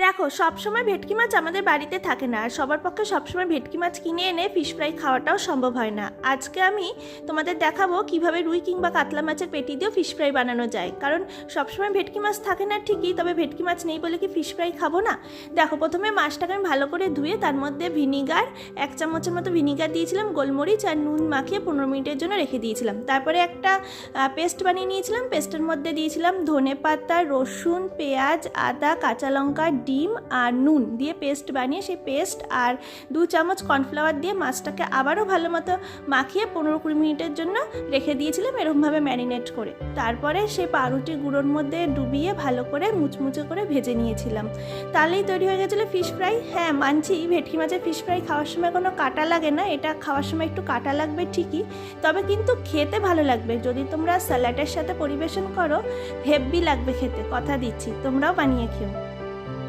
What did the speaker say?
দেখো, সবসময় ভেটকি মাছ আমাদের বাড়িতে থাকে না, আর সবার পক্ষে সবসময় ভেটকি মাছ কিনে এনে ফিশ ফ্রাই খাওয়াটাও সম্ভব হয় না। আজকে আমি তোমাদের দেখাবো কিভাবে রুই কিংবা কাতলা মাছের পেটি দিয়েও ফিশ ফ্রাই বানানো যায়। কারণ সবসময় ভেটকি মাছ থাকে না ঠিকই, তবে ভেটকি মাছ নেই বলে কি ফিশ ফ্রাই খাবো না? দেখো, প্রথমে মাছটাকে আমি ভালো করে ধুয়ে তার মধ্যে ভিনিগার 1 চামচের মতো ভিনিগার দিয়েছিলাম, গোলমরিচ আর নুন মাখিয়ে 15 মিনিটের জন্য রেখে দিয়েছিলাম। তারপরে একটা পেস্ট বানিয়ে নিয়েছিলাম। পেস্টের মধ্যে দিয়েছিলাম ধনে পাতা, রসুন, পেঁয়াজ, আদা, কাঁচা লঙ্কা, ডিম আর নুন দিয়ে পেস্ট বানিয়ে সেই পেস্ট আর 2 চামচ কর্নফ্লাওয়ার দিয়ে মাছটাকে আবারও ভালো মতো মাখিয়ে 15-20 মিনিটের জন্য রেখে দিয়েছিলাম এরকমভাবে ম্যারিনেট করে। তারপরে সেই পাউরুটির গুঁড়োর মধ্যে ডুবিয়ে ভালো করে মুচমুচে করে ভেজে নিয়েছিলাম। তাহলেই তৈরি হয়ে গেছিলো ফিশ ফ্রাই। হ্যাঁ, মানছি ভেটকি মাছের ফিশ ফ্রাই খাওয়ার সময় কোনো কাঁটা লাগে না, এটা খাওয়ার সময় একটু কাঁটা লাগবে ঠিকই, তবে কিন্তু খেতে ভালো লাগবে। যদি তোমরা স্যালাডের সাথে পরিবেশন করো হেব্বি লাগবে খেতে, কথা দিচ্ছি, তোমরাও বানিয়ে খেও।